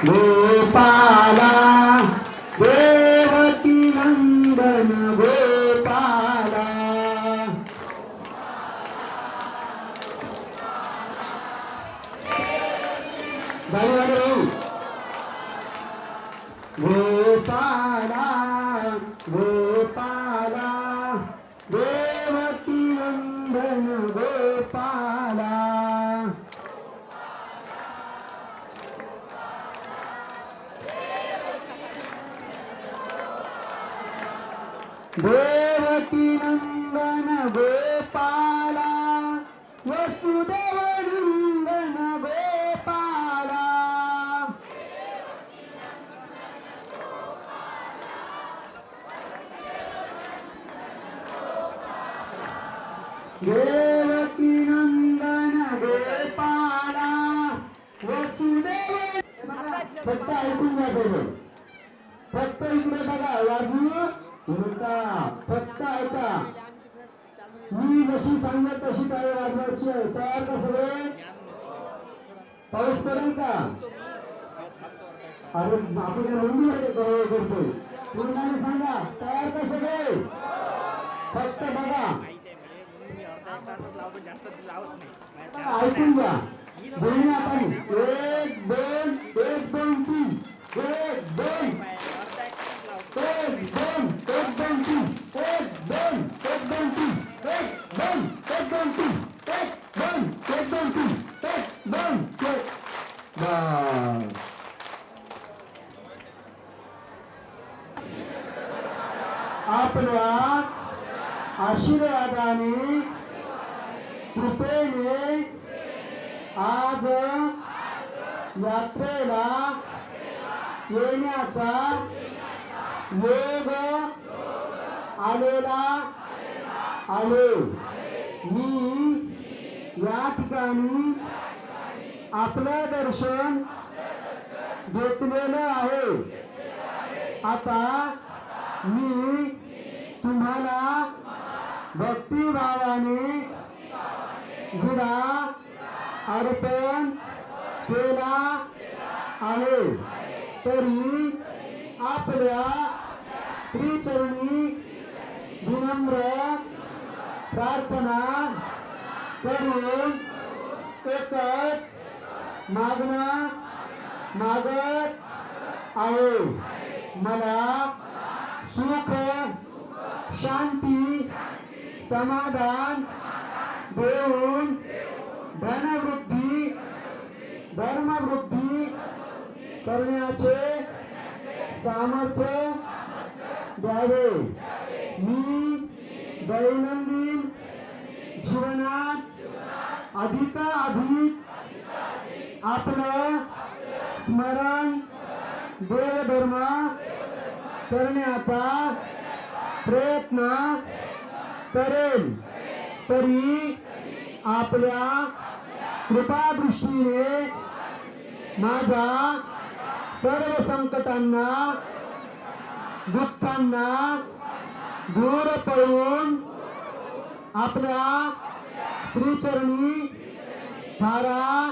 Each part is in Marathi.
गोपाला देवकी नंदन गोपाला गोपाला गोपाला देवकी नंदन गोपाला देवकी नंदन गोपाला वसुदेव नंदन गोपाला देवकी नंदन गोपाला वसुदेव फक्त ऐकून घ्या बरोबर फक्त इकडे बघा वाजू फक्त ऐका मी जशी सांगत तशी टाळी वाजवायची आहे तयार का सगळे पाऊस पडेल का अरे आपण म्हणून करतोय पूर्णाने सांगा तयार का सगळे फक्त बघा ऐकून घ्या बोलूया आपण 1 2 1 2 3 1 2 1 2 1 2 3 1 2 1 2 3 1 2 1 2 3 1 2 1 2 3 1 2 बस आपल्या आशीर्वादाने कृपेने आज यात्रेला येण्याचा योग आलेला आहे मी या ठिकाणी आपलं दर्शन घेतलेलं आहे आता मी तुम्हाला भक्तिभावाने विडा अर्पण केला आहे तरी आपल्या श्रीचरणी विनम्र प्रार्थना करून एकच मागणं मागत आहे मला सुख शांती समाधान देऊन धनवृद्धी धर्मवृद्धी करण्याचे सामर्थ्य द्यावे मी दैनंदिन जीवनात अधिकाधिक आपलं स्मरण देवधर्म करण्याचा प्रयत्न करेल तरी आपल्या कृपादृष्टीने माझ्या सर्व संकटांना दुःखांना दूर पळून आपल्या श्रीचरणी थारा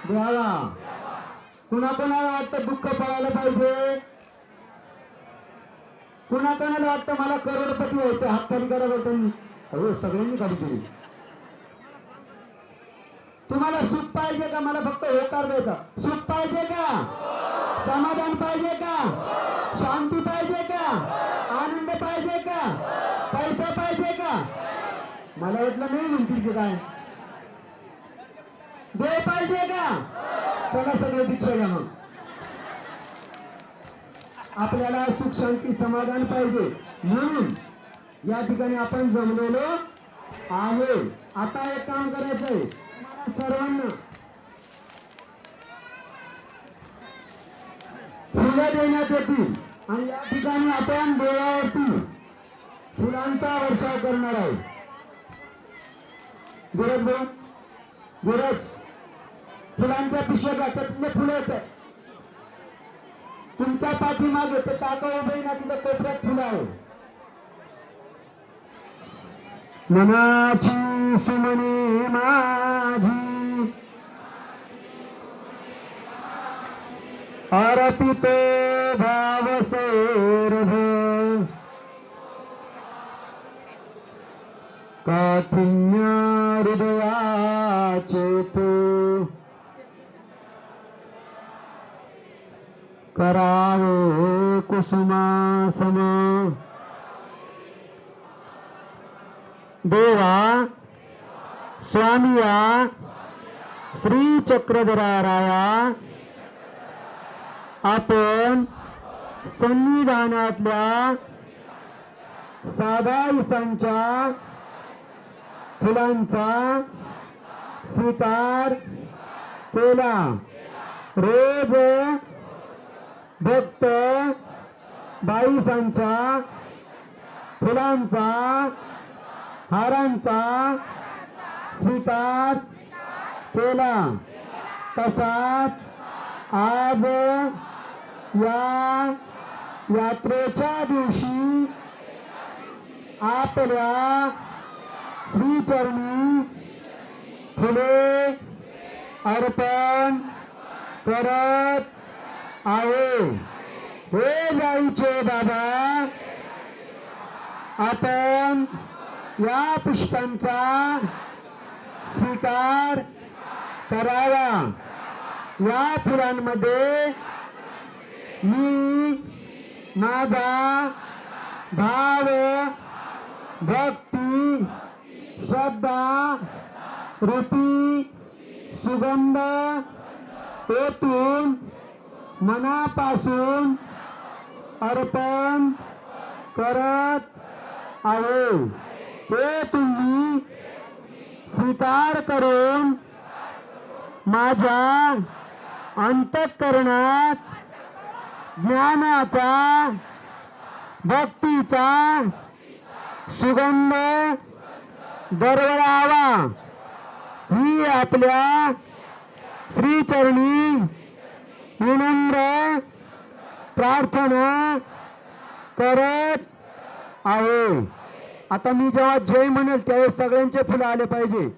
द्यावा कुणाकोणाला वाटतं दुःख पळायला पाहिजे कुणाकोणाला वाटतं मला करोडपती व्हायचं हात खाली करा बरं हो सगळ्यांनी खाली केली तुम्हाला सुख पाहिजे का मला फक्त होकार द्यायचा सुख पाहिजे का समाधान पाहिजे का शांती पाहिजे का आनंद पाहिजे का पैसा पाहिजे का मला वाटलं नाही म्हणतील की काय देव पाहिजे का चला सगळे दीक्षा घ्या मग आपल्याला सुख शांती समाधान पाहिजे म्हणून या ठिकाणी आपण जमलेलो आहे आता एक काम करायचंय सर्वांना फुलं देण्यात येतील आणि या ठिकाणी आपण देवावरती फुलांचा वर्षाव करणार आहे गुरज भाऊ गुरज फुलांच्या पिशव्या त्यातले फुलं येत तुमच्या पाठीमागे ते टाका उभे ना तिथं कोपऱ्यात फुलं आहे मनाची सुमने माझी अर्पितो भाव सौरभ काठिन्य हृदयाचे तो करावे कुसुमासम देवा स्वामिया श्री चक्रधराराया आपण संविधानातल्या साधा ईसांच्या फुलांचा स्वीकार केला. रोज भक्त बाईसांच्या फुलांचा हारांचा स्वीकार केला. तसाच आज या यात्रेच्या दिवशी आपल्या श्रीचरणी फुले अर्पण करत आहे. हे जाईचे बाबा, आपण या पुष्पांचा स्वीकार करावा. या फुलांमध्ये मी माझा भाव भक्ती श्रद्धा रूपी सुगंध ओतून मनापासून अर्पण करत आहे. ते तुम्ही स्वीकार करून माझ्या अंतःकरणात ज्ञानाचा भक्तीचा सुगंध दरवळावा. ही आपल्या श्रीचरणी विनम्र प्रार्थना करत आहे. आता मी जेव्हा जय म्हणेल त्यावेळेस सगळ्यांचे फुलं आले पाहिजे.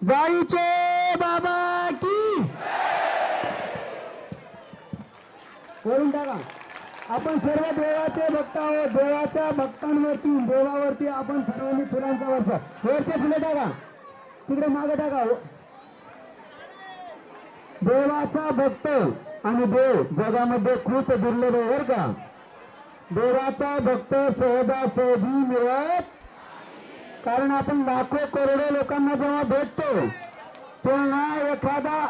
जाईचे बाबा की बोलून टाका. आपण सर्व देवाचे भक्त आहोत. देवाच्या भक्तांवरती देवावरती आपण सर्वांनी फुलांचा वर्षा. वरचे फुले टाका, तिकडे मागे टाका. देवाचा भक्त आणि देव जगामध्ये खूप दुर्लभ आहे बरं का. देवाचा भक्त सहजासहजी मिळत, कारण आपण लाखो करोडो लोकांना जेव्हा भेटतो तेव्हा एखादा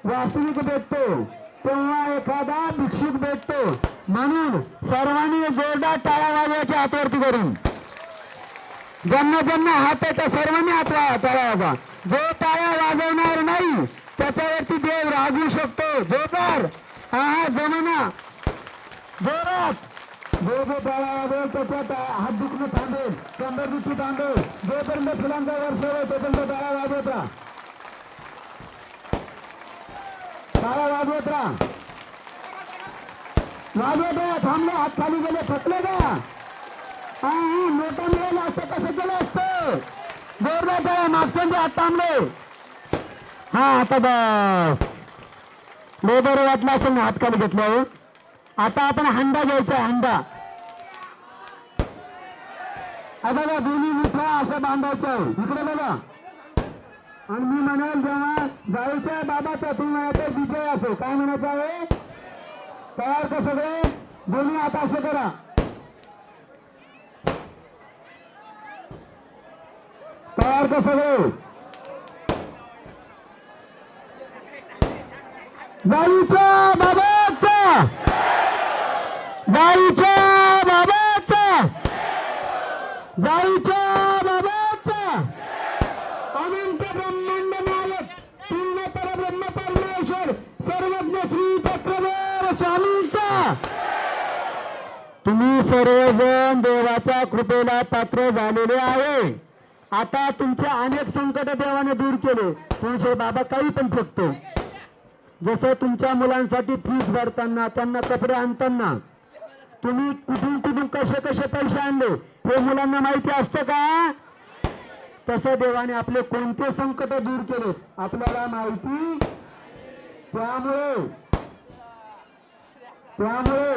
वास्तविक भेटतो, तेव्हा एखादा भिक्षुक भेटतो. म्हणून सर्वांनी जोरदार टाळ्या वाजवायच्या हातवरती करून. ज्यांना ज्यांना हात आहे त्या सर्वांनी हात टाळ्या वाजवा. जो टाळ्या वाजवणार नाही त्याच्यावरती देव रागू शकतो. जोरदार हा जमाना जोरात जो जो टाळ्या वाजवेल त्याच्या हात दुखणं थांबेल, कंबर दुखी थांबेल. जोपर्यंत फुलांचा वर्ष होईल तोपर्यंत टाळ्या वाजवत राहा, टाळ्या वाजवत राहा, वाजवत राहा. थांबले, हात खाली गेले, थकले का? हा नोटा मिळाला असतं कसं केलं असतं? जोरदार टाळ्या. मागच्यांचे हात थांबले. हा आता बस बरोबर वाटलं असेल ना हात खाली घेतल्यावर. आता आपण हंडा घ्यायचा. हंडा आता बघा, दोन्ही मिठ्या अशा बांधायच्या आहे. इकडे बघा. आणि मी म्हणाल जेव्हा जायच्या बाबाचा तुम्ही म्हणायचं विजय असो. काय म्हणायचं आहे? तयार का सगळे? दोन्ही हात असे करा. तयार का सगळे? जाईच्या बाबाचा, जाईच्या बाबाचा, जाईच्या बाबाचा. अनंत ब्रह्मांड नायक पूर्ण परब्रह्म परमेश्वर सर्वज्ञ श्री चक्रधर स्वामींचा. तुम्ही सर्वजण देवाच्या कृपेला पात्र झालेले आहे. आता तुमचे अनेक संकट देवाने दूर केले. तुमचे बाबा काही पण फेकतो. जसं तुमच्या मुलांसाठी फीस भरताना, त्यांना कपडे आणताना तुम्ही कुठून कुठून कसे कसे पैसे आणले हे मुलांना माहिती असतं का? तसं देवाने आपले कोणते संकट दूर केले आपल्याला माहिती. त्यामुळे त्यामुळे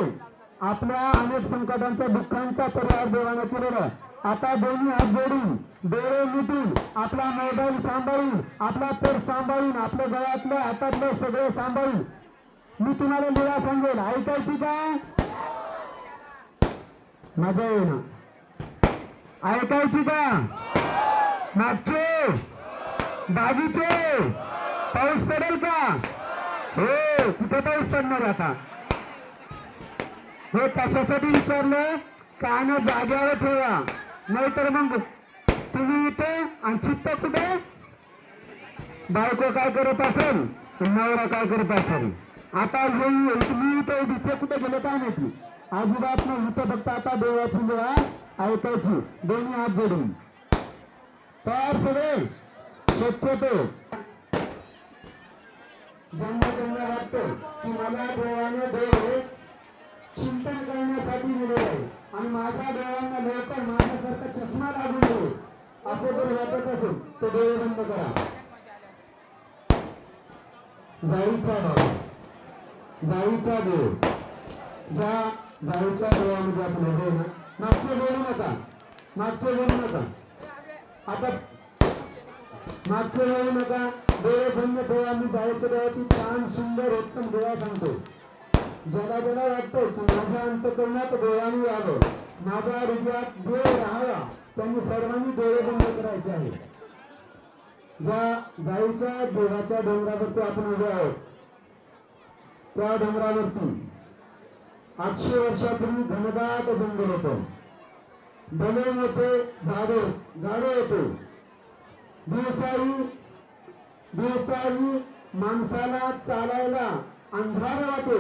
आपल्या अनेक संकटांचा दुःखांचा परिहार देवाने केलेला आहे. आता दोन्ही हात जोडून डोळे मिटून आपला मोबाईल सांभाळून आपला पेट सांभाळून आपल्या गळ्यातलं हातातलं सगळं सांभाळून मी तुम्हाला लीळा सांगेल. ऐकायची का? मजा येईल. ऐकायची का? मागचे बाजूचे पाऊस पडेल का? हो, कुठे पाऊस पडणार आता? हे कशासाठी विचारलं? कान जाग्यावर ठेवा, नाहीतर मग तुम्ही इथे आणि चित्त कुठे? बायको काय करत असेल, नवरा काय करत असेल. आता तुम्ही इथे कुठे गेले काय माहिती? अजिबात नाही. इथं फक्त आता देवाची लीळा ऐकायची दोन्ही हात जोडून. तर सगळे शक्यतो ज्यांना त्यांना वाटतं की मला देवाने देव चिंतन करण्यासाठी दिले आहे आणि माझ्या देवांना लोक माझ्यासारखा चष्मा लागू नये असं जर वाटत असेल तर देव बंद करा. जाईचा भाव, जाईचा देव, ज्या जाईच्या देवामध्ये आपण उभे ना, मागचे बोलू नका, मागचे बोलू नका, आता मागचे बोलू नका. देव बंद ठेवा. मी जायच्या देवाची छान सुंदर उत्तम देवा सांगतो. ज्याला ज्याला वाटतं की माझ्या अंतःकरणात देवाने यावं, माझ्या हृदयात देव राहावा, त्यांनी सर्वांनी डोळे बंद करायचे आहे. ज्या जाईच्या देवाच्या डोंगरावरती आपण उभे आहोत, त्या डोंगरावरती 800 वर्षापूर्वी घनदाट जंगल होतं. भले मोठे झाडे होते. दिवसाही माणसाला चालायला अंधार वाटे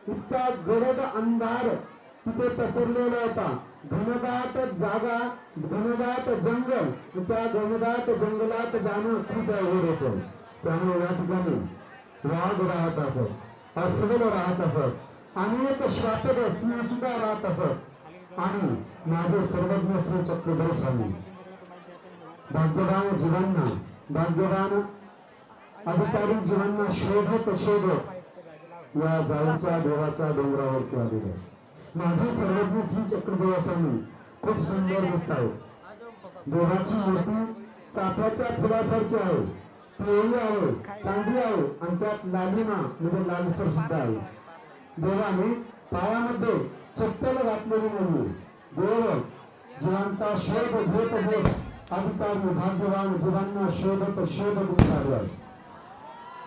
इतका गडद अंधार तिथे पसरलेला होता. घनदाट जागा, घनदाट जंगल, त्या घनदाट जंगलात जाणं खूप अवघड होतं. त्यामुळे या ठिकाणी वाघ राहत असत, अस्वल राहत असत, अनेक श्वापक सिंह सुद्धा राहत असत. आणि माझे सर्वज्ञ श्री चक्रधर स्वामी भाग्यवान जीवांना, भाग्यवान अधिकारी जीवांना शोधत या जाईच्या देवाच्या डोंगरावरती आलेले. माझे सर्वज्ञ श्री चक्रधर स्वामी खूप सुंदर दिसत आहे. देवाची मूर्ती चाफ्याच्या फुलासारखी आहे, पिवळी आहे, तांबडी आहे आणि त्यात लालिमा म्हणजे लालसर सुद्धा आहे. देवाने पायामध्ये चप्पल घातलेली नाही. देव जीवांचा शोध घेत अधिकारी भाग्यवान जीवांना शोधत निघाले आहे.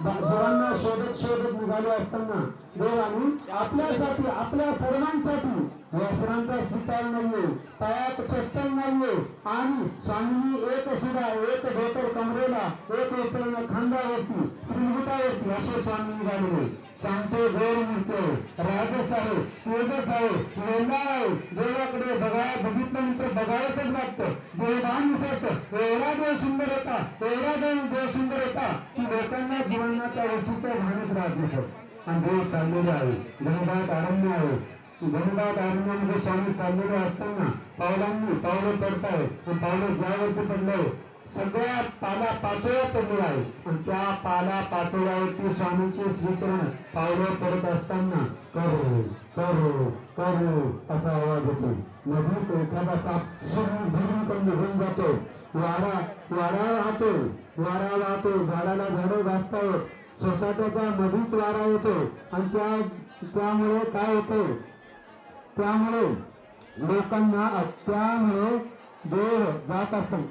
जीवांना शोधत निघाले असताना देवाने आपल्यासाठी, आपल्या सर्वांसाठी वस्त्रांचा स्वीकार नाहीये, पायात चप्पल नाहीये आणि स्वामींनी एक सुद्धा, एक धोतर कमरेला, एक उतरणं खांद्यावरती, श्रीमुखावरती असे स्वामी निघालेले. सांगते गौर मूर्ती आहे, राजस आहे, तेजस आहे, वेला आहे. देवाकडे बघितल्यानंतर बघायचंच लागतं. देवभान दिसत एवढा देव सुंदर होता, एवढा देव सुंदर होता की लोकांना जीवनाच्या वस्तूचं भानच राहत नसत. आणि देव चाललेले आहे. घनदाट अरण्य आहे. घनदाट अरण्यामध्ये स्वामी चाललेले असताना पावलं पडताय. पावलं ज्यावरती पडलंय सगळ्या पाला पाचोळ्या पडलेला आहे आणि त्या पाला पाचोळ्यावरती स्वामींचे श्रीचरण पावलं पडत असताना करो करो करो असा आवाज होतो. मधीच एखादा साप भरून कमी होऊन जातो. वारा वाहतो, झाडाला झाडं घासतायत, सोसाट्याचा मधीच वारा येतो आणि त्यामुळे काय होतं, त्यामुळे लोकांना, त्यामुळे देव जात असतात.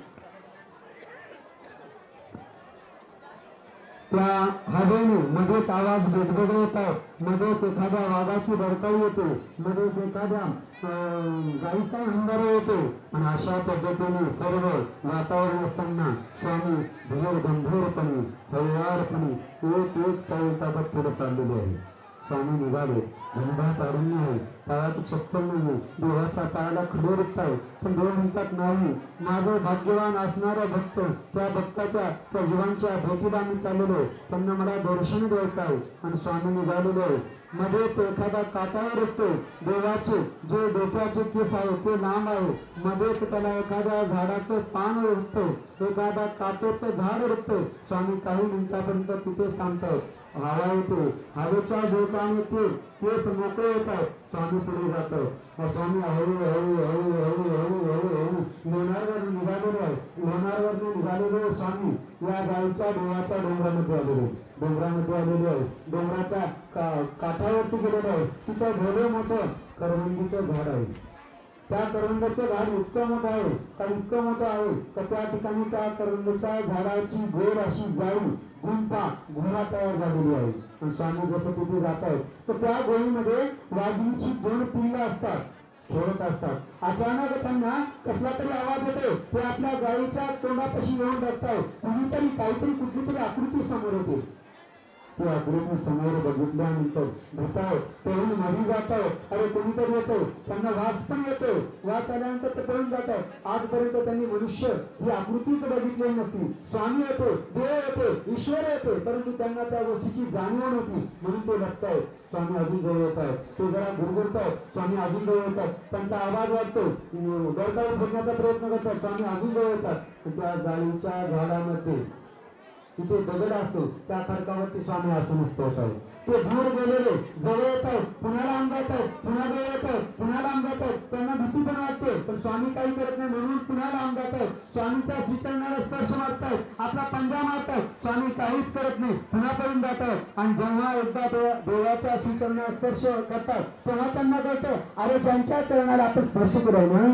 त्या हवेने मध्येच आवाज वेगवेगळे येतात, मध्येच एखाद्या वाघाची बडकाई येते, मध्येच एखाद्या गाईचा हंगारा येतो आणि अशा पद्धतीने सर्व वातावरण असताना स्वामी धीर गंभीरपणे हळुवारपणे एक पाऊल टाकत पुढे चाललेले आहे. स्वामी निघाले. घनदाट अरण्य आहे, पायात चप्पल नाही, देवाच्या पायाला खडोरच आहे. पण देव म्हणतात नाही, माझं भाग्यवान असणारा भक्त, त्या भक्ताच्या, त्या जीवांच्या भेटीला मी चाललेलो, त्यांना मला दर्शन द्यायचं आहे. आणि स्वामी निघालेले आहे. मध्येच एखादा काटावर रुततो, देवाचे जे डोक्याचे केस आहे ते लांब आहे, मध्येच त्याला एखाद्या झाडाचं पान रुततं, एखादा काटेचं झाड रुततं. स्वामी काही मिनिटापर्यंत तिथेच थांबतात. हवा येते, हवेच्या झोकाने ते केस मोकळे होतात. स्वामी पुढे जातात. स्वामी हळू हळू हळू हळू हळू हळू हळू लोणारवर निघालेले आहे. लोणारवर निघालेले स्वामी या गायीच्या देवाच्या डोंगरामध्ये आलेले आहे. डोंगराच्या काठावरती गेलेले आहे. तिथं भले मोठं करवंदीचं झाड आहे. त्या करवंदाचं झाड इतकं मोठं आहे का इतकं मोठं आहे का त्या ठिकाणी त्या करवंदाच्या झाडाची गोल अशी जाळी गुंफा तयार झालेली आहे. स्वामी जसं तिथे जात आहेत तर त्या गोळीमध्ये वाघिणीची 2 पिल्लं असतात, खेळत असतात. अचानक त्यांना कसला तरी आवाज येतो. ते आपल्या जाळीच्या तोंडापाशी येऊन बघताय. कुणीतरी काहीतरी कुठली तरी आकृती समोर येते. ते आकृती समोर बघितल्यानंतर भूताव पळून मरी जाताव. अरे कोणीतरी येतो. त्यांना वास पण येतो. वास आल्यानंतर ते पळून जातात. आजपर्यंत त्यांनी मनुष्य ही आकृतीच बघितलेली नसती. स्वामी येतो, देव येतो, ईश्वर येतो, परंतु त्यांना त्या गोष्टीची जाणीव नव्हती. म्हणून ते बघतायत. स्वामी अजून जवळ येत आहेत. ते जरा गुरगुरतायत. स्वामी अजून जवळ येतात. त्यांचा आवाज वाटतो. गडकावून फोडण्याचा प्रयत्न करतात. स्वामी अजून जवळ येतात. त्या जाळीच्या झाडामध्ये तिथे दगड असतो. त्या खडकावरती स्वामी आसनस्थ होत आहेत. ते दूर गेलेले जवळ येत आहेत. पुन्हा लांब जात आहेत. पुन्हा जवळ येत आहेत. पुन्हा लांब जात आहेत. त्यांना भीती पण वाटते, पण स्वामी काही करत नाही म्हणून पुन्हा लांब जात आहेत. स्वामीच्या श्रीचरणाला स्पर्श मारतायत. आपला पंजा मारतायत. स्वामी काहीच करत नाही. पुन्हा पळून जात आहेत. आणि जेव्हा एकदा देवाच्या श्रीचरणाला स्पर्श करतात तेव्हा त्यांना कळतं, अरे ज्यांच्या चरणाला आपण स्पर्श केलाय ना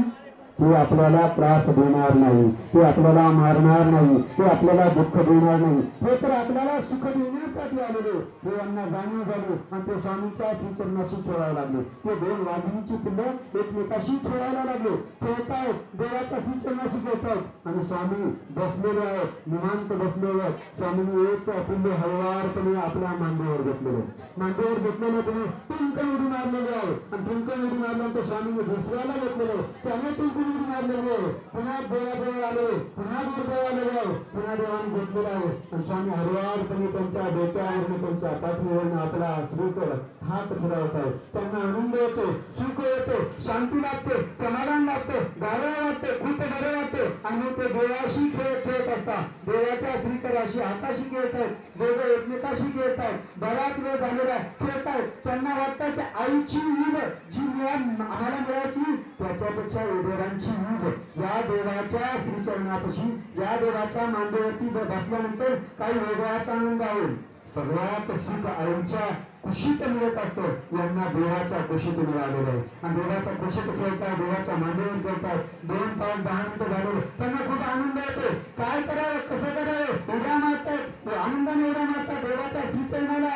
ते आपल्याला त्रास देणार नाही, ते आपल्याला मारणार नाही, ते आपल्याला दुःख देणार नाही, हे तर आपल्याला सुख देण्यासाठी आलेले. हे यांना जाणीव झाली आणि ते स्वामीच्या श्रीचरणाशी खेळायला लागले. ते 2 वाघिणीची पिल्लं एकमेकाशी खेळायला लागले. खेळतायत, देवाच्या श्रीचरणाशी खेळतायत आणि स्वामी बसलेले आहेत, निवांत बसलेले आहेत. स्वामीने एक पिल्ले हळुवारपणे आपल्या मांडीवर घेतलेले. मांडीवर घेतलेले त्याने टिंकण उडी मारलेले आहे आणि टिंकण उडी मारल्यानंतर स्वामीने दुसऱ्याला घेतलेले. त्याने टिंकण मारलेले, पुन्हा देवाजवळ आले, पुन्हा गुरुदेव आलेले आहे, पुन्हा देवाने घेतलेला आहे. आणि स्वामी हळुवारपणे त्यांच्या डोक्यावरून त्यांच्या पाठीवरून आपला श्रीकर हात फिरवत आहे. त्यांना आनंद येतो, सुख येतो, शांती लागते, समाधान लागते, गाड्या वाटते, खूप बरे वाटते. आणि ते देवाशी खेळत असतात. देवाच्या श्रीकराशी हाताशी खेळतायत. दोघं एकमेकाशी खेळतायत. बराच वेळ झालेला आहे, खेळतायत. त्यांना वाटतं की आईची ईद जी आम्हाला मिळायची त्याच्यापेक्षा उदरांची ईद या देवाच्या श्रीचरणापाशी, या देवाच्या मांडीवरती बसल्यानंतर काही वेगळाच आनंद आहे. सगळ्यात सुख आईच्या कुशीत मिळत असतं. यांना देवाच्या कुशीत मिळालेलं आहे. आणि देवाच्या कुशीत खेळताय, देवाच्या मांडीवर खेळताय. 2, 5, 10 मिनिटं झाले. त्यांना खूप आनंद येतो. काय करावं, कसं करावं, उड्या मारतात, आनंदाने उड्या मारतात. देवाच्या श्रीचरणाला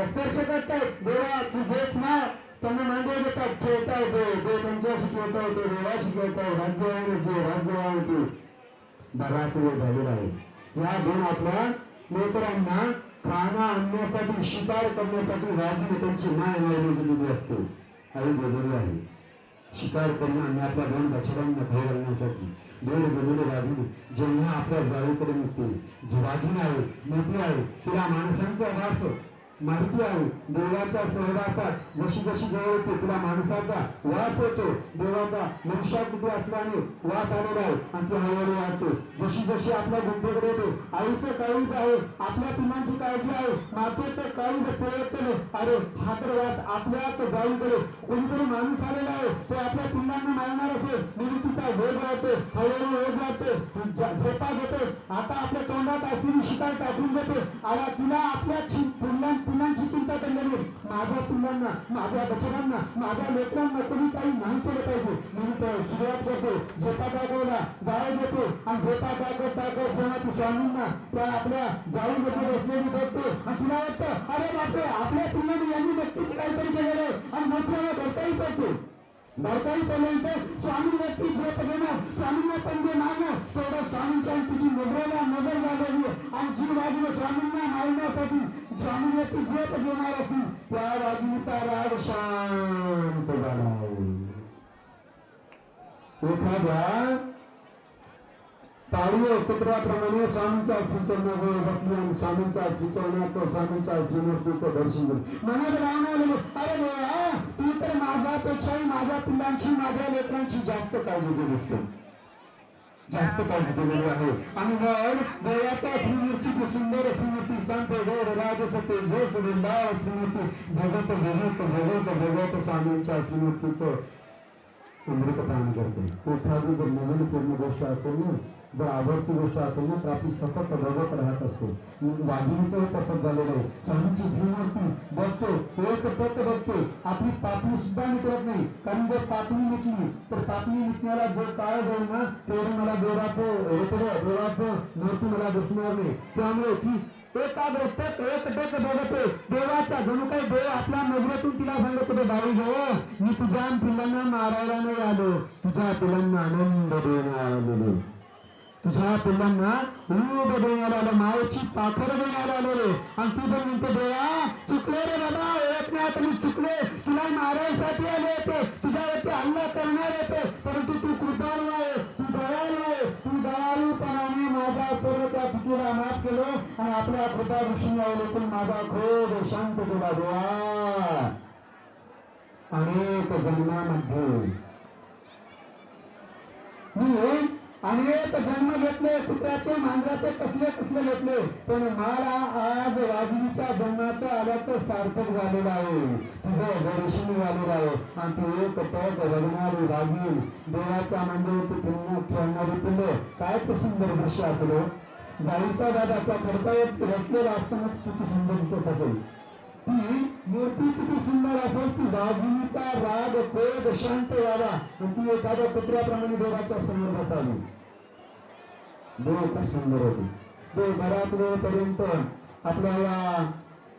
स्पर्श करतायत. देवा तू देत ना, त्यांना मांडीवर देतात. खेळताय, देव त्यांच्याशी खेळताय, ते देवाशी खेळताय. राज्यवान ते बराच वेळ झालेला आहे. या 2 आपल्या लेकरांना खाना आणण्यासाठी, शिकार करण्यासाठी वाघीने त्यांची माय गेलेली असते. आई गेलेली आहे शिकार करून आणि आपल्या 2 बछड्यांना घे घालण्यासाठी. 2 गेलेले वाघीने जेव्हा आपल्या जाळीकडे निघते, जी वाघीण आहे, मोठी आहे, तिला माणसांचा वास माहिती आहे. देवाच्या सहवासात जशी जशी जवळ येते तिला माणसाचा वास येतो. देवाचा मनुष्याकृती असल्याने वास आलेला आहे आणि ती हळूहळू वाढते. जशी जशी आपल्या गुंठेकडे येते, आईचं काळीज आहे, आपल्या पिलांची काळजी आहे, मातेचं काळीज प्रयत्न. अरे हा तर वास आपल्याच जाळीकडे कोणीतरी माणूस आलेला आहे, तो आपल्या पिल्लांना मारणार असेल. निवृत्तीचा वेग वाढतो, हळूहळू वेग वाढतो, झेपा घेतो. आता आपल्या तोंडात असलेली शिकार टाकून देते. आला तिला आपल्या पिल्लांची चिंता करण्याने माझ्या पिल्लांना, माझ्या बछड्यांना, माझ्या लेकरांना कोणी काही नाही केलं पाहिजे. म्हणून सुरुवात करतो, झेपा टाकायला जाळ घेतो आणि झेपा टाकत जेव्हा ती स्वामींना त्या आपल्या जाळीमध्ये बसलेली बघते आणि तिला वाटतं अरे बापरे, आपल्या पिल्लांनी यांनी नक्कीच काहीतरी केलेलं आहे आणि मोठ्याला धरताही पडतो. धरताही पडल्यानंतर स्वामी नक्की झेप घेणं, स्वामींना पंजे मारणं, तेवढं स्वामींच्या तिची नजरेला नजर लागली. आणि जी वाघीने स्वामींना मारण्यासाठी स्वामीने ती झेप घेणार असतील त्या वाघिणीचा राग शांत झाला. एखाद्या ताळी पुत्राप्रमाणे स्वामींच्या श्रीचरणाजवळ बसली आणि स्वामींच्या श्रीचरणाचं स्वामींच्या श्रीमूर्तीचं दर्शन घेतलं. मनात राहणार अरे देवा, तू तर माझ्यापेक्षाही माझ्या पिल्लांची माझ्या लेकरांची जास्त काळजी घेत असते, जास्त काळजी केलेली आहे. आणि मग देवाच्या श्रीमूर्ती सुंदर श्रीमूर्ती सांगते गौर राजसते जस वृंदाव श्रीमूर्ती भगत भगत भगत भगत स्वामींच्या श्रीमूर्तीचं अमृतपान करते. एखादी जर नवीन पूर्ण गोष्ट असेल ना, जर आवडती गोष्ट असेल ना, तर आपली सतत बघत राहत असतो. वाघिणीचं तसंच झालेलं आहे. स्वामींची श्रीमूर्ती बघतो, एक पट बघतो, आपली पापणी सुद्धा मिटवत नाही. कारण जर पापणी मिटली तर पापणी मिटण्याला जो काळ जाईल ना, तेवढं मला देवाचं मूर्ती मला दिसणार नाही. त्यामुळे ती एकाग्र टक एक टक बघते देवाच्या, जणू काही देव आपल्या नजरेतून तिला सांगत होते, बाई गो, मी तुझ्या पिल्लांना मारायला नाही आलो, तुझ्या पिल्लांना आनंद देण्याला आलेलो, तुझ्या पिल्लांना ऊब देण्याला आलं, मायेची पाखर देण्याला आलेले. आणि तू जर म्हणतो देवा चुकले रे बाबा, ओळखण्यात मी चुकले, तुला मारायसाठी आले होते, तुझ्यावरती हल्ला करणार होते, परंतु तू कृपाळू आहे, तू दयाळू आहे, तू दयाळूपणाने माझा सर्व त्या चुकीला माफ केलं आणि आपल्या कृपा दृष्टीने अवलंबून माझा क्रोध शांत केला. देवा अनेक जन्मामध्ये मी अनेक जन्म घेतले, कुत्र्याचे मांजराचे कसले कसले घेतले, पण मला आज वाघिणीच्या जन्माचं आल्याचं सार्थक झालेलं आहे, तुझं दर्शन झालेलं आहे. आणि तू एक पग बघणारी वाघीण, देवाच्या मंदिरात पिल्लं खेळणारी पिल्लं, काय ते सुंदर दृश्य असलं. जाईचा दादा त्या करतायत रचलेला असताना किती सुंदर दिसत असेल, ती मूर्ती किती सुंदर असेल, ती वाघिणीचा राग क्रोध शांत व्हावा आणि ती एखाद्या पुत्राप्रमाणे देवाच्या समोर बसावी. देव खूप सुंदर होती. देव बऱ्याच वेळपर्यंत आपल्या या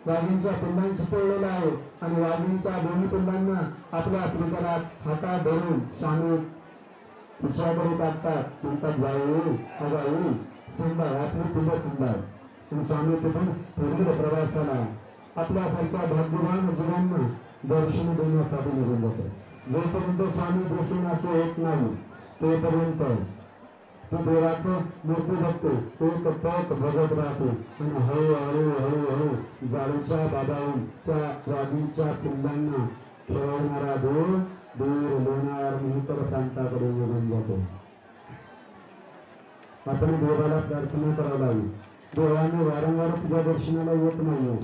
वाघिणीच्या पिल्लांशी पडलेला आहे आणि वाघिणीच्या दोन्ही पिल्लांना आपल्या श्रीकरात हातात धरून स्वामी खिशाकडे टाकतात, म्हणतात जाऊ अगाऊ सुंदर आपली पिल्लं सुंदर. आणि स्वामी तिथून दीर्घ प्रवासाला आपल्यासारख्या भाग्यवान जीवांना दर्शन देण्यासाठी निघून जाते. जोपर्यंत स्वामी दर्शन असे होत नाही तोपर्यंत तो देवाचं मूर्ती बघतो, एक पक बघत राहतो आणि हळूहळू हळूहळू जाळीच्या बाबाहून त्या वाघीणच्या पिल्लांना खेळवणारा देव दूर लोणार मित्र प्रांताकडे निघून जातो. आपण देवाला प्रार्थना करायला हवी. देवाने वारंवार तुझ्या दर्शनाला येत नाही.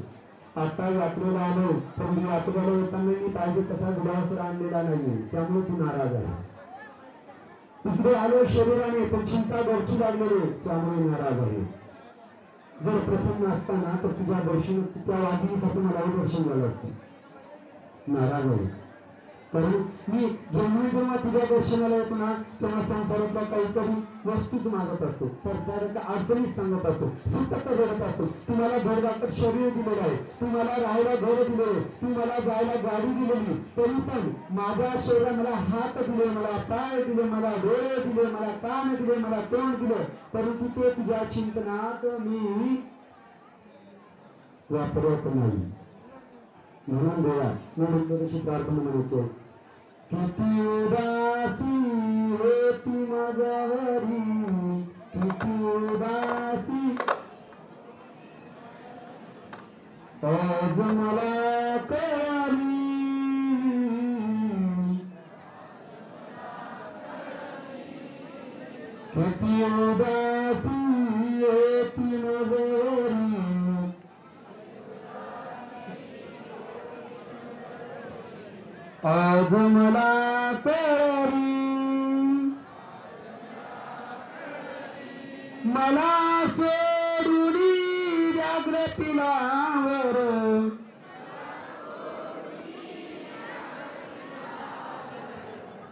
आता यात्रेला आलो तर मी यात्रेला येताना मी पाहिजे तसा गुलासर आणलेला नाही, त्यामुळे तू नाराज आहे. इकडे आलो शरीराने पण चिंता गरजू लागलेली, त्यामुळे नाराज आहे. जर प्रसन्न असताना तर तुझ्या दर्शन त्या वाघिणीसाठी मलाही दर्शन झालं असतं. नाराज आहे कारण मी जेव्हा तुझ्या दर्शनाला येतो ना, तेव्हा संसारातल्या काहीतरी वस्तूच मागत असतो, संसाराच्या अडचणीच सांगत असतो, सतत रडत असतो. तुम्हाला घरदाखल शरीर दिलेलं आहे, तुम्हाला राहायला घर दिले, तुम्हाला जायला गाडी दिलेली, तरी पण माझ्या शरीराला मला हात दिले, मला पाय दिले, मला डोळे दिले, मला कान दिले, मला तोंड दिले, परंतु ते तुझ्या चिंतनात मी वापरत नाही. म्हणून देवा म्हणून तशी प्रार्थना म्हणायचो, किती उदासी होती माझ्यावरी, किती उदासी आज मला कळली, किती उदासी होती माझ्यावरी आज मला कळली, मला सोडून व्याघ्र पिलावर,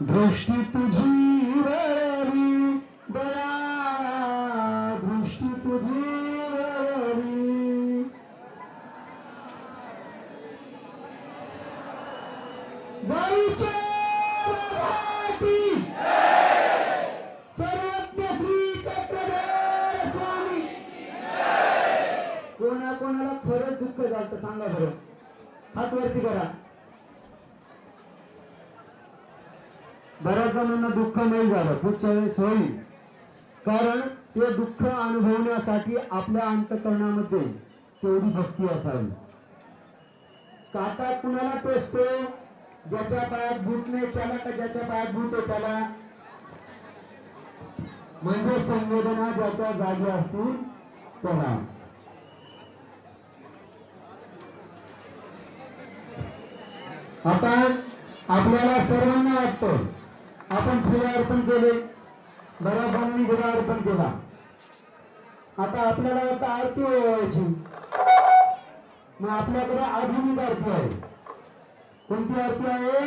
दृष्टी तुझी वळली दया, दृष्टी तुझी वळली, जाईच्या सर्वज्ञ श्री चक्रधर स्वामी. कोणाला खरंच दुःख झालं सांगा बरं, हात वरती करा. बऱ्याच जणांना दुःख नाही झालं, पुढच्या वेळेस होईल, कारण ते दुःख अनुभवण्यासाठी आपल्या अंतःकरणामध्ये तेवढी भक्ती असावी. काटा कुणाला टोचतो? ज्याच्या पायात बूट नाही त्याला का ज्याच्या पायात बूट आहे त्याला? म्हणजे संवेदना ज्याच्या जागी असतील त्याला. आता आपल्याला सर्वांना वाटतं आपण फुले अर्पण केले, बऱ्याच जणांनी गुढा अर्पण केला. आता आपल्याला आता आरती ओवाळायची. मग आपल्याकडे आधुनिक आरती आहे. कोणती आरती आहे?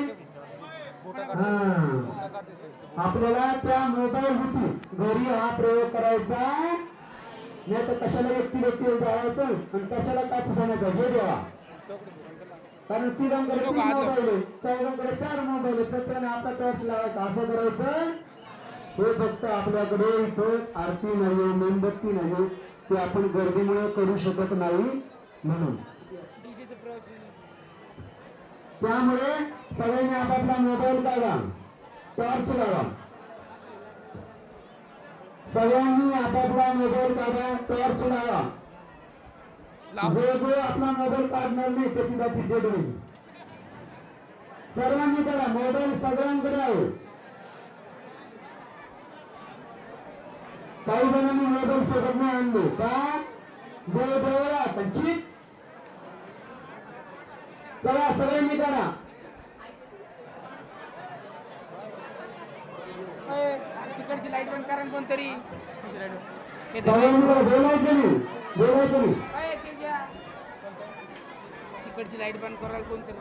आपल्याला त्या मोबाईल होती घरी हा प्रयोग करायचा नाही तर कशाला व्यक्ती जायचं आणि कशाला कापूस आणायचा हे देवा. कारण तिघांकडे 3 मोबाईल आहे, चौघांकडे 4 मोबाईल आहे, प्रत्येकाने आपला टॉर्च लावायचा. असं करायचं हे फक्त आपल्याकडे इथं आरती नाही, मेणबत्ती नाही, ते आपण गर्दीमुळे करू शकत नाही म्हणून. त्यामुळे सगळ्यांनी आपापला मोबाईल काढा, टॉर्च लावा. सगळ्यांनी आपापला मोबाईल काढा, टॉर्च लावा. जो आपला मोबाईल काढणार नाही त्याची बाकी डेट होईल. सर्वांनी करा, मोबाईल सगळ्यांकडे आहे. काही जणांनी मोबाईल सोबत नाही आणले का? देवदेवळा कंचित. चला सगळ्यांनी करा. तिकडची लाईट बंद करा कोणतरी. बोलायचं नाही, बोलायचं नाही. तिकडची लाईट बंद करायला कोणतरी.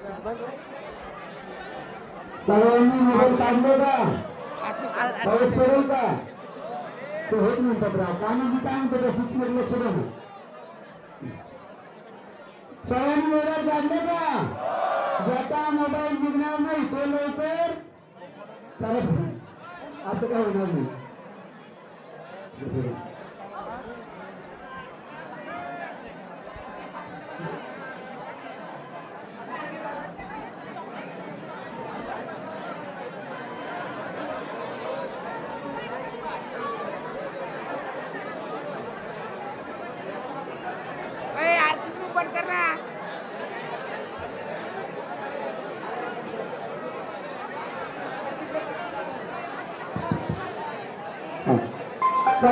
सगळ्यांनी मोबाईल काढले का? पाऊस पडेल का? ते होत म्हणतात राव. पाणी मी काय म्हणतो त्या सूचनेत लक्ष द्या. सगळ्यांनी मोबाईल काढले का? ज्याचा मोबाईल निघणार नाही तो लवकर त्याला असं काय होणार नाही.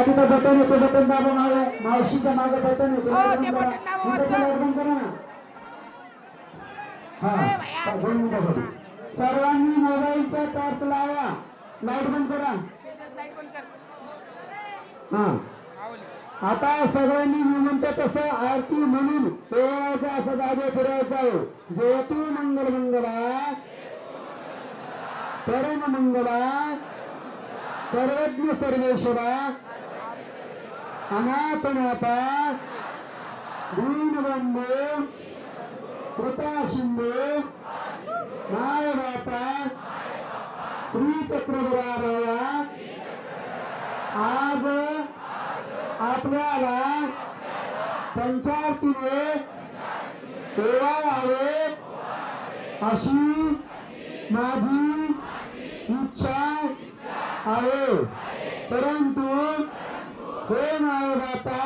तिथं बटन येते, बटन दाबा. मावशीच्या मागे बटन येते, बंद करा ना. हा 2 मिनिटासाठी सर्वांनी मोबाईलचा टॉर्च लावा, लाईट बंद करा. हा आता सगळ्यांनी मी म्हणतो तसं आरती म्हणून देवाचा असं जागे फिरायचं आहे. ज्योती मंगल मंगला परम मंगला सर्वज्ञ सर्वेश्वरा अनाथनाथा दीनबंधू कृपा सिंधू मायबापा श्री चक्रधराबाया आज आपल्याला पंचारतीने ओवाळावे अशी माझी इच्छा आहे. परंतु हे मायबापा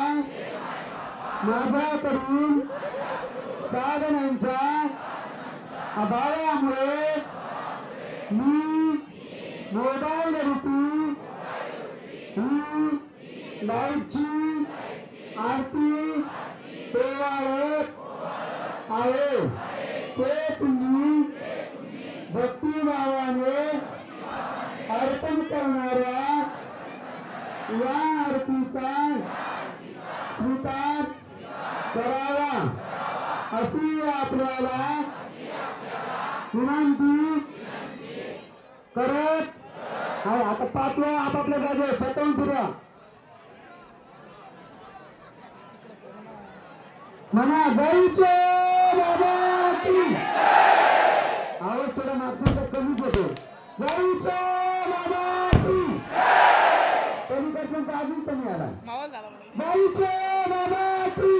माझ्याकडून साधनांच्या अभावामुळे मी मोबाईल रूपी ही लाईटची आरती ओवाळत आहे. ते तुम्ही भक्तिभावाने अर्पण करणाऱ्या या आरतीचा स्वीकार करावा अशी आपल्याला विनंती करत आता 5 वेळा आपापल्या जागेवर स्वतःहून फिरा. म्हणा जायचे बाबा की आवाज थोडा मागचा कमीच होतो. जायचे बाबा की पलीकडचा अजून कमी आला. जायचे बाबा की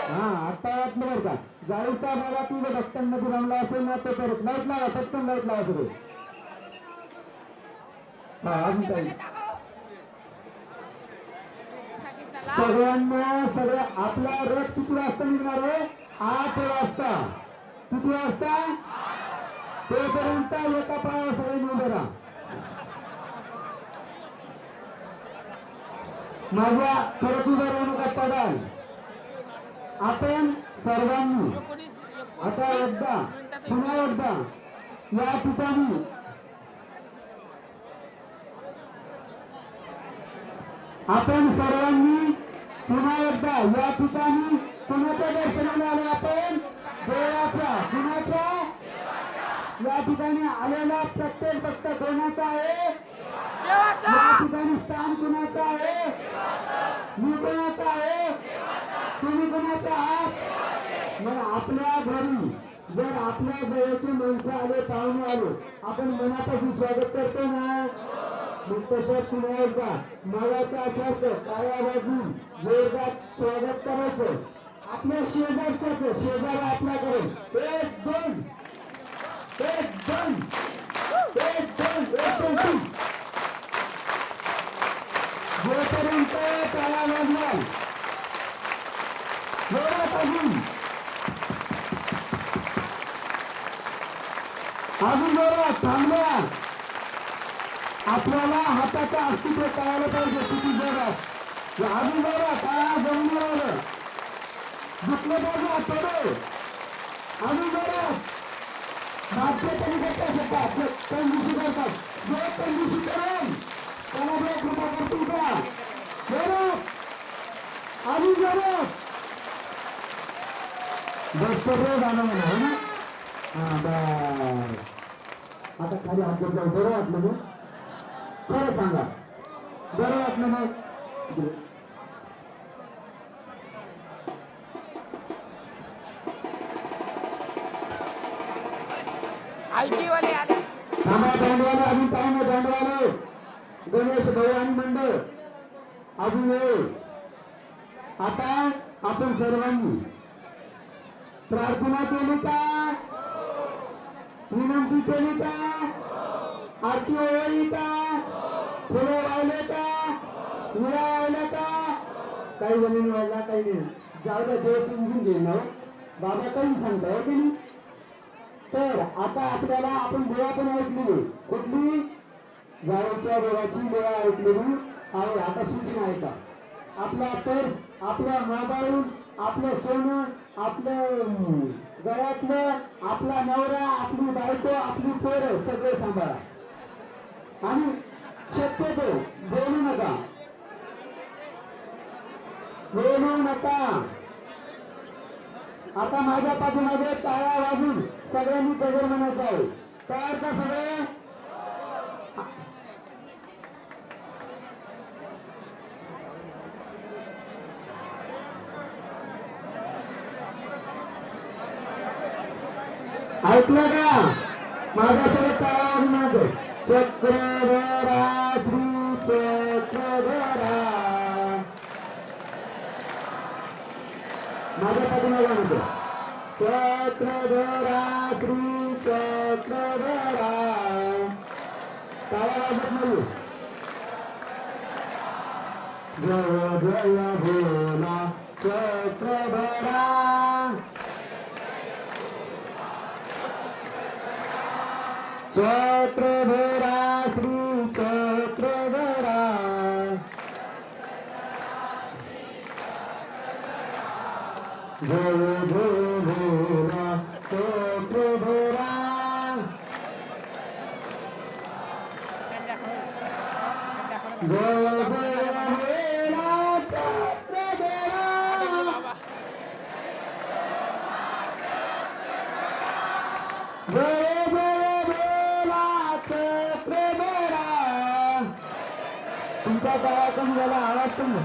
हा आता वाटलं बरं का. जाळीचा बाबा तुझ्या भक्तांमध्ये रमला असेल ना तो परत लाईट लावा, पटकन लाईट लावा सगळं. हा अजून काही सगळ्यांना सगळं आपला रथ किती वाजता निघणार आहे 8 वाजता किती वाजता तोपर्यंत एका पायावर सगळ्यांनी उभे राहा माझ्या परत उभं राहू नका पडाल आपण सर्वांनी आता एकदा पुन्हा एकदा या ठिकाणी आपण सर्वांनी पुन्हा एकदा या ठिकाणी कुणाच्या दर्शनाला आलो आपण देवाच्या कुणाच्या या ठिकाणी आलेला प्रत्येक भक्त कोणाचा आहे या ठिकाणी स्थान कुणाचं आहे मी कोणाचा आहे तुम्ही कोणाचे आहात मग आपल्या घरी जर आपल्या जवळचे माणसं आले पाहुणे आले आपण मनापासून स्वागत करतो ना मग तसं पुन्हा एकदा मागाच्या सारखं पाया वाजून जोरदार स्वागत करायचं आपल्या शेजारच्याच शेजार आपल्याकडे 1 2 1 2 1 2 1 2 3 जोपर्यंत पाया वाजला जोरात अजून जोरात थांबल्या आपल्याला हाताचं अस्तित्व कळायला पाहिजे किती जोरात अजून जोरात जमून राहिलं दुखलं पाहिजे आठवडे अजून जोरात भारतीय कमी करता शकतात कंजूसी करतात जो कंजूसी करेल त्याला जो कृपा करतील का जोरात अजून जोरात जास्त वेळ झाला म्हणा हो ना हा बस आता खाली हात घेतला बरं वाटलं मग खरं सांगा बरं वाटलं मग आलजीवाले आले थांबा दांडवाले अजून पाहुणे दांडवाले गणेश भगवान मंडळ अजून वेळ आता आपण सर्वांनी प्रार्थना केली का विनंती केली का आरती ओळी का फुलं वाहिले का विडा वाहिल्या का काही जमीन वाहिला काही नाही जाऊ द्या देव समजून घेईल ना बाबा काही सांगता हो की नाही तर आता आपल्याला आपण देवा पण ऐकली कुठली जावळच्या देवाची देवा ऐकलेली आहे आता सूचना आहे का आपला पर्स आपल्या मोबाईल आपलं सोनं आपलं गळ्यातलं आपला नवरा आपली बायको आपली पोरं सगळे सांभाळा आणि शक्यतो बोलू नका बोलू नका आता माझ्या पाठीमागे टाळ्या वाजून सगळ्यांनी गजर म्हणायचं आहे तयार का सगळे ऐकलं का माझ्यासोबत टाळ्या वाजून म्हणतो चक्रधरा श्री चक्रधरा माझ्या पाठीमागे म्हणतो चक्रधरा श्री चक्रधरा टाळ्या वाजत नाही जय जय भोला चक्रधरा चक्रधरा श्री चक्रधरा जय जय भोला चक्रधरा जय जय भोला चक्रधरा जय तुमचा काळा कमी झाला आवाज तुम्ही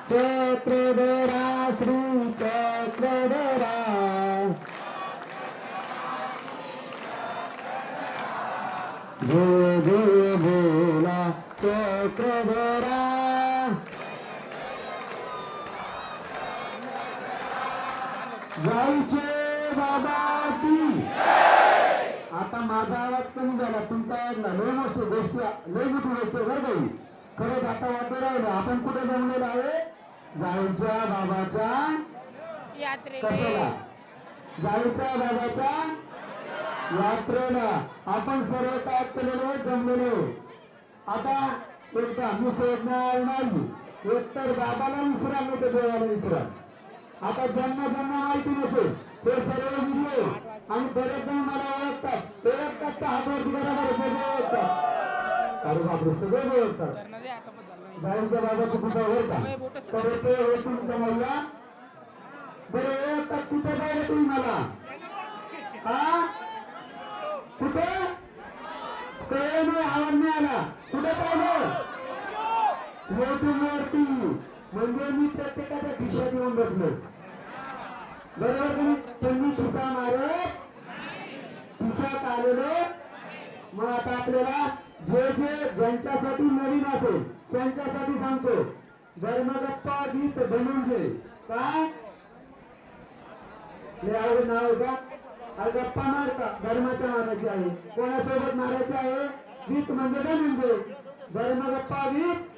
चक्रधरा श्री चक्रधरा जय जय भोला चक्रधरा जायचे बाबा ती आता माझा आवाज कमी झाला तुमचा ऐकला लय मोठी गोष्टी लय मोठी गोष्ट बरं काही खरंच आता वाटत राहिलं आपण कुठे जमलेलो आहे जायच्या बाबाच्या यात्रेला कशाला जायच्या बाबाच्या यात्रेला आपण सर्व काय केलेलो जमलेलो आता एकदा मी सोडणार नाही एकतर बाबाला विसरा नाही तर देवाला विसरा आता ज्यांना ज्यांना माहिती नसेल ते सर्व व्हिडिओ आणि बरेच जण मला ओळखतात ओळखतात हातावरती बरोबर ओळखतात अरे बापरे सगळे ओळखतात गाईच्या बाबाची कुठं ओळखता तर ते ओळखून जमवला बरं ओळखतात कुठे पाहिलं तुम्ही मला हा कुठे कळे नाही आवाज नाही आला कुठे पाहिलं युट्यूब वरती म्हणजे मी प्रत्येकाच्या खिशात येऊन बसलो बरोबर तुम्ही त्यांनी खिसा मारत खिशात आलेलो मग आता आपल्याला जे जे ज्यांच्यासाठी नवीन असेल त्यांच्यासाठी सांगतो धर्मगप्पा गीत धनुंजय काय नाव का गप्पा मारता धर्माच्या मारायचे आहे कोणासोबत मारायचे आहे गीत म्हणजे धनुंजय धर्मगप्पा गीत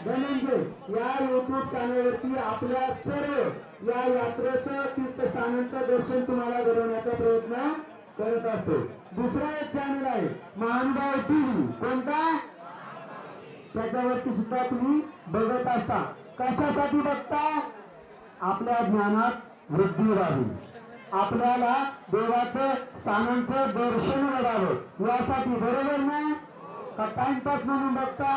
धनंजय या युट्यूब चॅनलवरती आपल्या सर्व या यात्रेचं तीर्थस्थानांचं दर्शन तुम्हाला घडवण्याचा प्रयत्न करत असतो दुसरा एक चॅनल आहे महानुभाव टीव्ही कोणता त्याच्यावरती सुद्धा तुम्ही बघत असता कशासाठी बघता आपल्या ज्ञानात वृद्धी व्हावी आपल्याला देवाचं स्थानांचं दर्शन घडावं यासाठी बरोबर ना का टाइमपास म्हणून बघता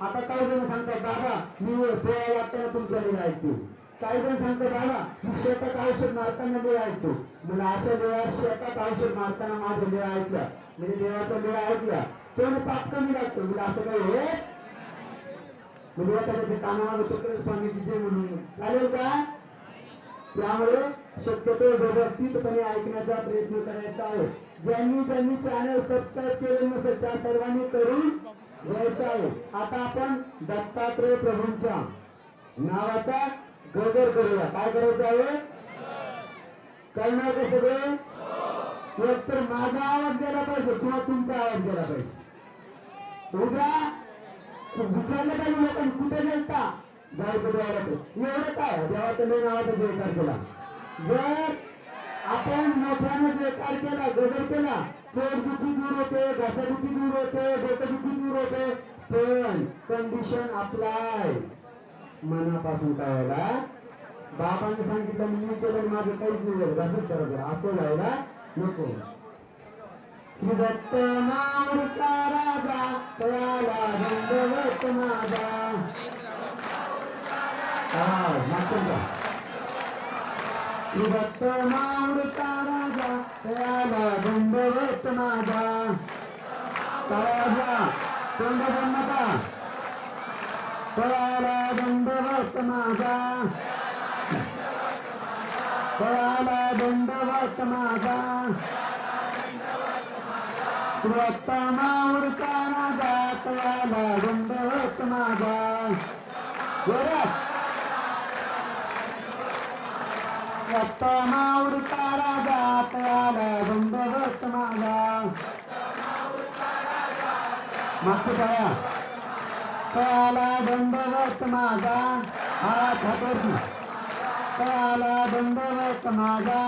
आता काही जण सांगतात दादा मी पोळ्या लागताना तुमच्या वेळा ऐकतो काही जण सांगतात दादा मी शेतात औषध मारताना वेळ ऐकतो म्हणजे अशा वेळा शेतात औषध मारताना माझा वेळा ऐकला म्हणजे देवाचा वेळा ऐकला तो पाप कमी लागतो म्हणजे असं काही होत म्हणजे त्याच्या कानामागे चक्र स्वामीची जे म्हणून चालेल का त्यामुळे शक्यतो व्यवस्थितपणे ऐकण्याचा प्रयत्न करायचा आहे ज्यांनी ज्यांनी चॅनल सबस्क्राईब केले नसेल त्या सर्वांनी करून घ्यायचं आहे आता आपण दत्तात्रय प्रभूंच्या नावाचा गजर करूया काय करायचं आहे करणार का सगळे एकतर माझा आवाज गेला पाहिजे किंवा तुमचा आवाज गेला पाहिजे उद्या विचारलं पाहिजे लोकांनी कुठे गेलता जायचं देवाला एवढं काय देवाच्या लय नावाचा जयकार केला जर आपण मोठ्याने जयकार केला गजर केला पोटदुखी दूर होते घासादुखी दूर होते डोकेदुखी दूर होते पण कंडिशन अप्लाय मनापासून काय व्हायला बाबांनी सांगितलं मी केलं माझं काहीच नाही असंच करत असं व्हायला नको श्री दत्त नावचा राजा तयाला दंडवत माझा श्री दत्त नावचा राजा तयाला दंडवत माझा तयाला तोंड नका तयाला दंडवत माझा तयाला दंडवत माझा रक्तमावृता राजा तयाला दंडवत माझा रक्तमावृता राजा तयाला दंडवत माझा मागचं पाया तयाला दंडवत माझा हात हातवरती तयाला दंडवत माझा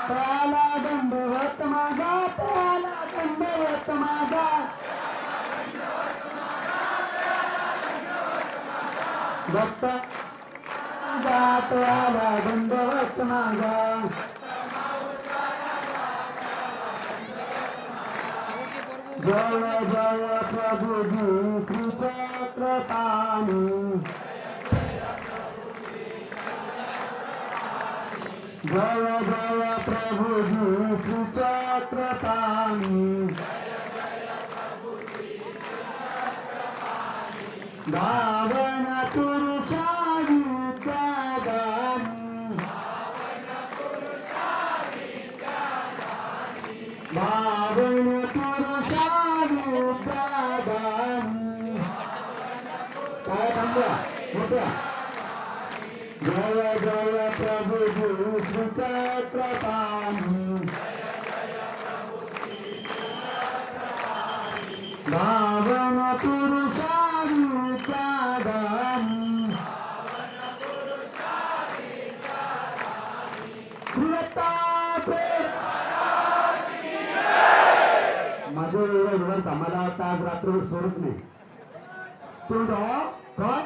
तयाला दंडवत माझा तयाला दंडवत माझा दत्त तयाला दंडवत माझा जय जय प्रभुजी श्री चक्रपाणी जय जय प्रभुजी श्री चक्रपाणी भावन पुरुषा विद्यादानी भावन पुरुषा विद्यादानी काय थांबवा मोठ्या जय जय प्रभु श्री चक्रपाणी भाव रात्रभर सोडच नाही तेवढं काय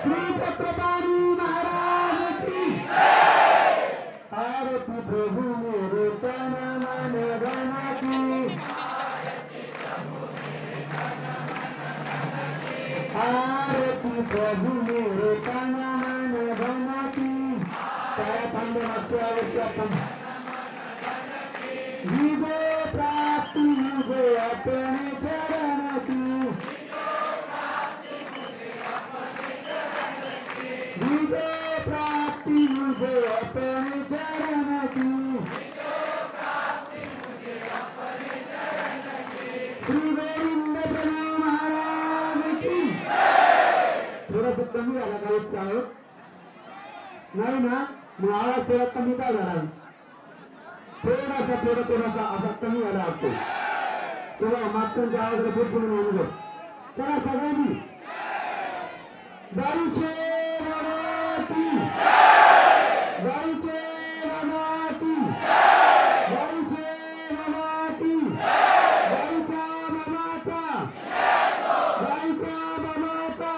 श्री छत्रपती महाराज की आरती प्रभु मेरे तन मन धन की आरती प्रभु मेरे तन मन धन की काय थांबे मागच्या वर्षी आपण विजय प्राप्ति मुझे अपने चरण की विजय प्राप्ति मुझे अपने चरण की श्री गोविंद प्रभु महाराज की थोडस कमी झाला का उत्साह नाही ना मग आवाज थोडा कमी का झाला थोडासा असा कमी झाला असतो तेव्हा मागच्या आवाजाला पुढचे म्हणून अनुभव चला सगळ्यांनी गाईचे मराठी गाईचे मराठी गाईचे मराठी गाईच्या बाबाचा गाईच्या बाबाचा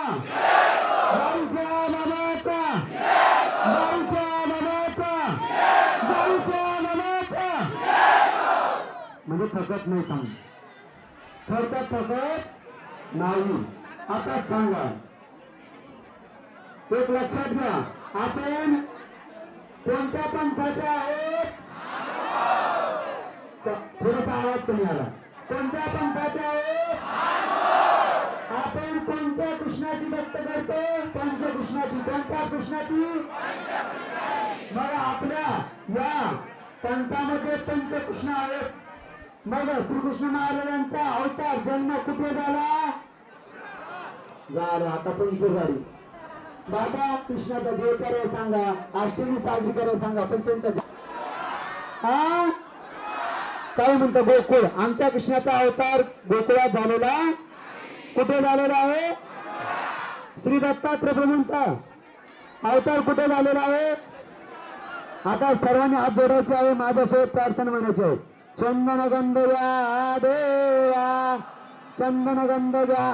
गाईच्या बाबाचा गाईच्या बाबाचा गाईच्या बाबाचा म्हणजे थकत नाही सांग थकत नाही आता सांगा एक लक्षात घ्या आपण कोणत्या पंथाचे आहेत थोडासा आवाज कमी आला कोणत्या पंथाचे आहेत आपण कोणत्या कृष्णाची भक्त करतो पंचकृष्णाची कोणत्या कृष्णाची मग आपल्या या पंथामध्ये पंचकृष्ण आहेत मग श्रीकृष्ण महाराजांचा अवतार जन्म कुठे झाला झाला आता पंचगाडी बाबा कृष्णाचा जय करायला सांगा अष्टमी साजरी करायला सांगा पण त्यांचा हा काय म्हणतो गोकुळ आमच्या कृष्णाचा अवतार गोकुळात झालेला कुठे झालेला आहे श्री दत्तात्रय प्रभूंचा अवतार कुठे झालेला आहे आता सर्वांनी हात जोडायचे आहे माझ्यासोबत प्रार्थना म्हणायची आहे चंदन गंध या देवा चंदन गंध द्या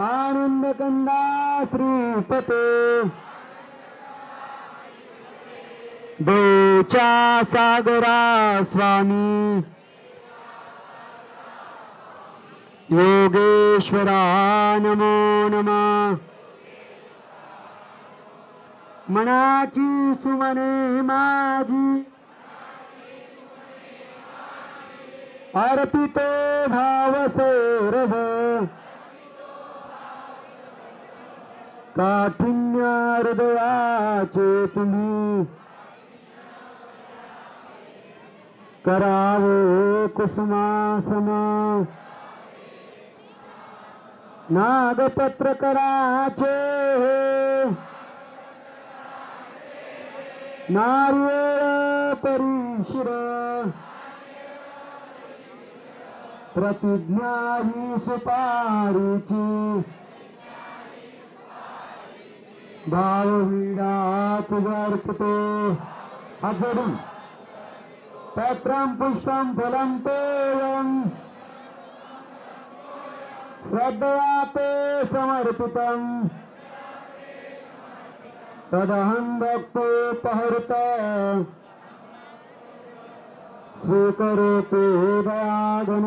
आनंद कंदा श्रीपते देवच्या सागरा स्वामी योगेश्वरा नमो नमः मनाची सुमने माझी अर्पितो भाव सौरभ काठिन्य हृदयाचे तुम्ही करावे कुसुमासन नागपत्र कराचे नारियळ परिशिर प्रतिज्ञा ही सुपारीची भावविडा तुझा अर्पतो हात जोडून पत्रं पुष्पं फलं तोयं श्रद्धया ते समर्पितं तदहं भक्तोपहृत स्वीकरोतु दयाघन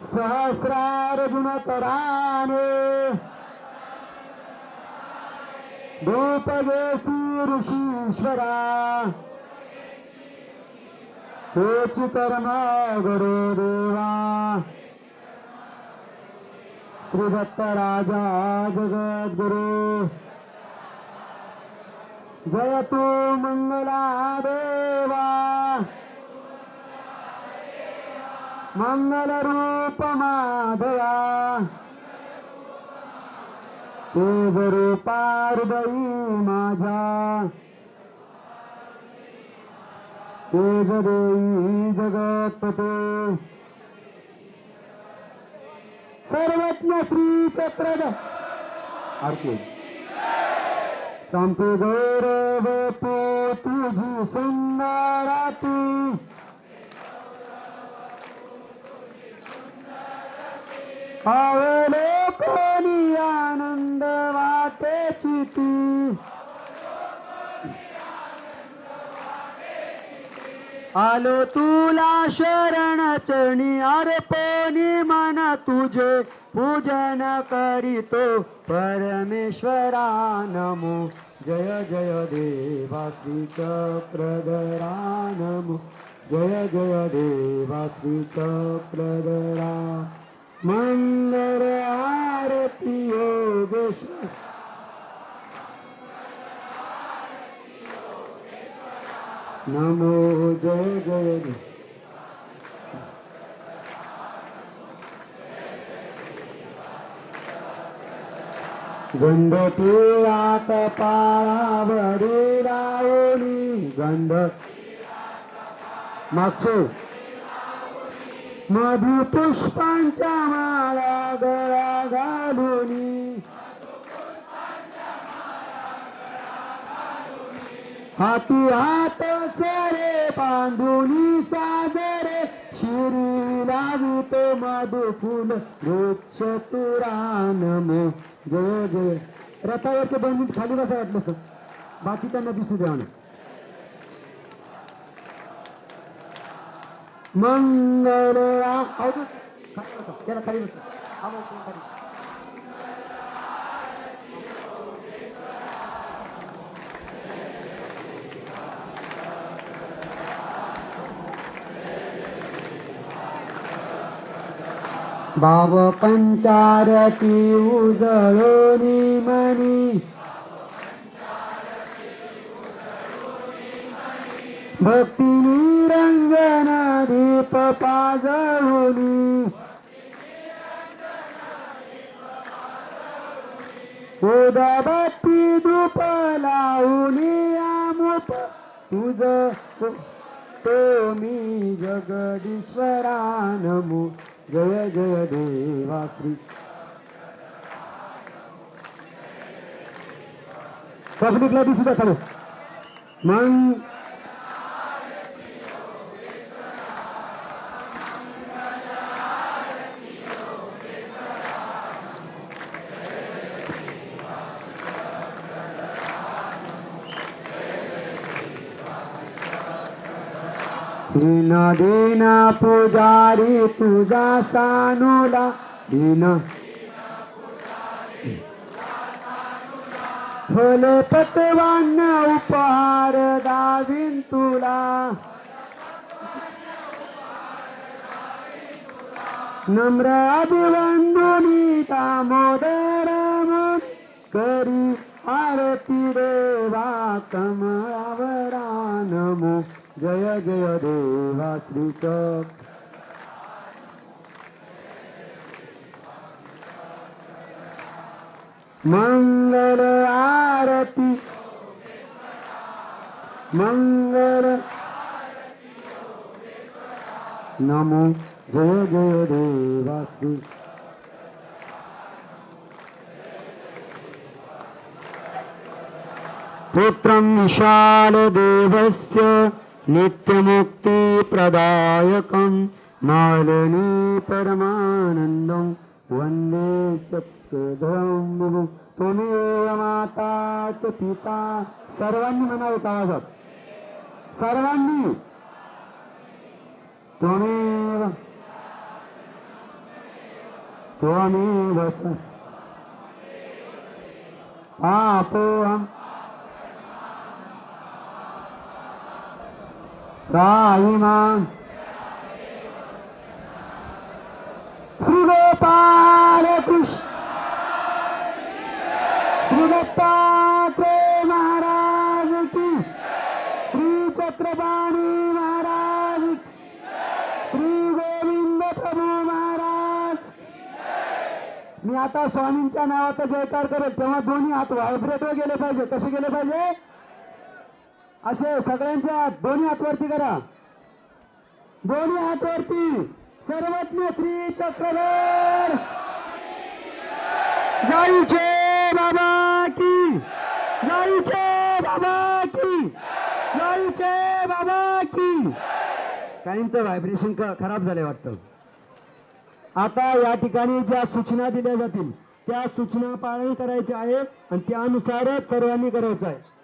सहस्रार्जुन कराने धूपगेसी ऋषीश्वरा हेची कर्म गुरुदेवा श्री दत्त राजा जगद्गुरु जय तू मंगला देवा मंगल रूप माधवा तुझ रूपारदयी माझ्या तुझ देई जगतपते सर्वज्ञ श्री चक्रधर आरती संपे गौरव तुझी सुंदराती अवलोकनी आनंद वाटे चिती आलो तुला शरण चरणी अर्पणी मन तुझे पूजन करीतो परमेश्वरा नमो जय जय देवा श्री चक्रधरा नमो जय जय देवा श्री चक्रधरा मंगल आरती योगेश्वर नमो जय जय देव गंध पिळा कपाळावरी लावणी गंध मागचे मधु पुष्पांच्या माळा गळा घालूनी हाती हात सरे बांधुनी सादरे शिरी लावितो मधु फुल वृक्ष तुरा नमो जय जय रथावरचे 2 मिनिट खाली बसा वाटलं तर बाकी त्यांना दिसू द्या मंगल त्याला खाली बस भाव पंचारती उजळोनी मनी भक्ती निरंजन दीप पाजळोनी उदबत्ती धूप लावूनी आमुप तुझ तो मी जगदीश्वरा नमो जय जय देवा श्री पब्लिकला दिसू द्या खाली मग दीन दीन पुजारी तुझा सानुला दीन फल पतवान उपहार दावीन तुला नम्र अभिवंदनी दामोदर करी आरती देवा कमळावरा नमो जय जय देवा श्री चक्र मंगल आरती मंगल नमो जय जय देवा श्री पुत्रं विशाल देवस्य नित्यमुक्ति प्रदायकं मालिनी परमानंदं वंदे चक्रधरं त्वमेव माता च पिता सर्वांनी म्हणावं का आवाजात सर्वांनी त्वमेव त्वमेव पापोऽहं राहिमां श्री गोपाल कृष्ण श्री दत्तात्रेय महाराज की श्री चक्रपाणी महाराज श्री गोविंद प्रभू महाराज मी आता स्वामींच्या नावाचा जयकार करेल तेव्हा दोन्ही हात व्हायब्रेटवर गेले पाहिजे कसे गेले पाहिजे असे सगळ्यांच्या दोन्ही हात वरती करा दोन्ही हात वरती सर्वज्ञ श्री चक्रधर जाईचे बाबा की जाईचे बाबा की जाईचे बाबा की काहींचं व्हायब्रेशन खराब झालंय वाटतं आता या ठिकाणी ज्या सूचना दिल्या जातील त्या सूचना पालन करायच्या आहे आणि त्यानुसारच सर्वांनी करायचं आहे.